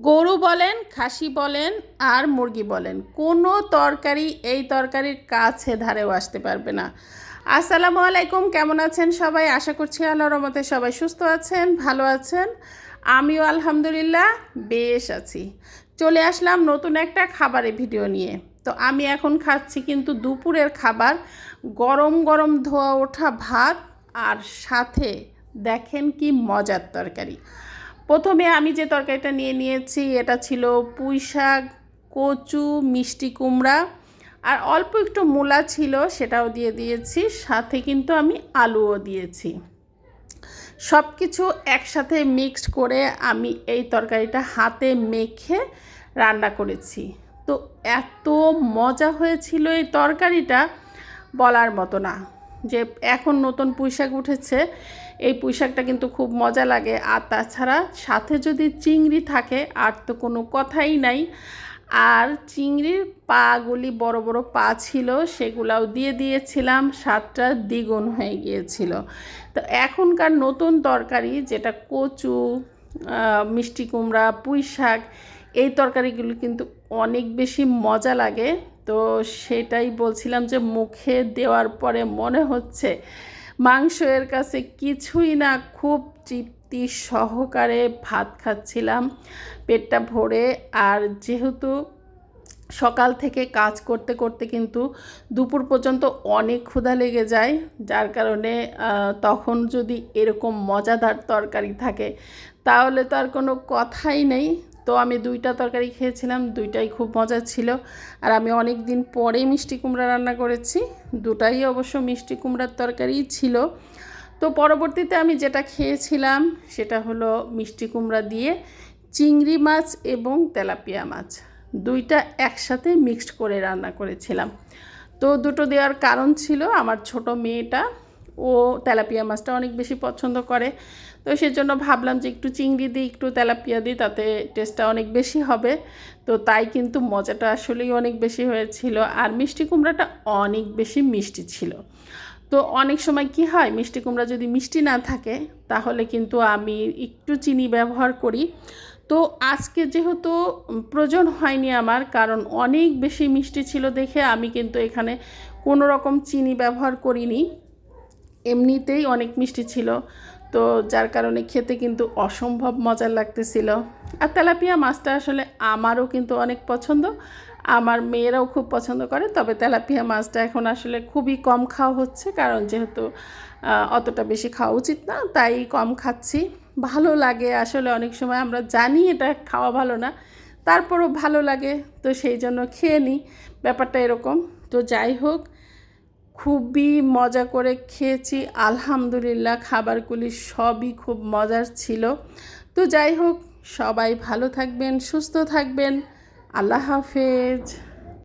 গরু বলেন, খাসি বলেন আর মুরগি বলেন, কোনো তরকারি এই তরকারির কাছে ধারেও আসতে পারবে না। আসসালামু আলাইকুম, কেমন আছেন সবাই? আশা করছি আল্লাহর রহমতে সবাই সুস্থ আছেন, ভালো আছেন। আমিও আলহামদুলিল্লাহ বেশ আছি। চলে আসলাম নতুন একটা খাবারের ভিডিও নিয়ে। তো আমি এখন খাচ্ছি কিন্তু দুপুরের খাবার, গরম গরম ধোয়া ওঠা ভাত আর সাথে দেখেন কি মজার তরকারি। প্রথমে আমি যে তরকারিটা নিয়েছি এটা ছিল পুঁই শাক, কচু, মিষ্টি কুমড়া আর অল্প একটু মূলা ছিল, সেটাও দিয়ে দিয়েছি। সাথে কিন্তু আমি আলুও দিয়েছি। সব কিছু একসাথে মিক্সড করে আমি এই তরকারিটা হাতে মেখে রান্না করেছি। তো এত মজা হয়েছিল এই তরকারিটা, বলার মতো না। যে এখন নতুন পুঁই শাক উঠেছে, এই পুঁই শাকটা কিন্তু খুব মজা লাগে। আর তাছাড়া সাথে যদি চিংড়ি থাকে আর তো কোনো কথাই নাই। আর চিংড়ির পাগুলি বড় বড় পা ছিল, সেগুলাও দিয়ে দিয়েছিলাম, স্বাদটা দ্বিগুণ হয়ে গিয়েছিল। তো এখনকার নতুন তরকারি যেটা কচু, মিষ্টি কুমড়া, পুঁই শাক, এই তরকারিগুলো কিন্তু অনেক বেশি মজা লাগে। তো সেটাই বলছিলাম যে মুখে দেওয়ার পরে মনে হচ্ছে মাংস এর কাছে কিছুই না, খুব তৃপ্তি সহকারে ভাত খাচ্ছিলাম পেটটা ভরে। আর যেহেতু সকাল থেকে কাজ করতে করতে কিন্তু দুপুর পর্যন্ত অনেক ক্ষুধা লেগে যায়, যার কারণে তখন যদি এরকম মজাদার তরকারি থাকে তাহলে তো আর কোনো কথাই নেই। তো আমি দুইটা তরকারি খেয়েছিলাম, দুইটাই খুব মজা ছিল। আর আমি অনেক দিন পরেই মিষ্টি কুমড়া রান্না করেছি, দুটাই অবশ্য মিষ্টি কুমড়ার তরকারিই ছিল। তো পরবর্তীতে আমি যেটা খেয়েছিলাম সেটা হলো মিষ্টি কুমড়া দিয়ে চিংড়ি মাছ এবং তেলাপিয়া মাছ, দুইটা একসাথে মিক্সড করে রান্না করেছিলাম। তো দুটো দেওয়ার কারণ ছিল আমার ছোট মেয়েটা, ও তেলাপিয়া মাছটা অনেক বেশি পছন্দ করে। তো সেজন্য ভাবলাম যে একটু চিংড়ি দিই, একটু তেলাপিয়া দিই, তাতে টেস্টটা অনেক বেশি হবে। তো তাই কিন্তু মজাটা আসলেই অনেক বেশি হয়েছিল। আর মিষ্টি কুমড়াটা অনেক বেশি মিষ্টি ছিল। তো অনেক সময় কি হয়, মিষ্টি কুমড়া যদি মিষ্টি না থাকে তাহলে কিন্তু আমি একটু চিনি ব্যবহার করি। তো আজকে যেহেতু প্রয়োজন হয়নি আমার, কারণ অনেক বেশি মিষ্টি ছিল দেখে আমি কিন্তু এখানে কোনো রকম চিনি ব্যবহার করিনি, এমনিতেই অনেক মিষ্টি ছিল। তো যার কারণে খেতে কিন্তু অসম্ভব মজার লাগতেছিল। আর তেলাপিয়া মাছটা আসলে আমারও কিন্তু অনেক পছন্দ, আমার মেয়েরাও খুব পছন্দ করে। তবে তেলাপিয়া মাছটা এখন আসলে খুবই কম খাওয়া হচ্ছে, কারণ যেহেতু অতটা বেশি খাওয়া উচিত না, তাই কম খাচ্ছি। ভালো লাগে আসলে, অনেক সময় আমরা জানি এটা খাওয়া ভালো না, তারপরও ভালো লাগে, তো সেই জন্য খেয়ে নিই, ব্যাপারটা এরকম। তো যাই হোক, খুবই মজা করে খেয়েছি আলহামদুলিল্লাহ, খাবারগুলি সবই খুব মজার ছিল। তো যাই হোক, সবাই ভালো থাকবেন, সুস্থ থাকবেন। আল্লাহ হাফেজ।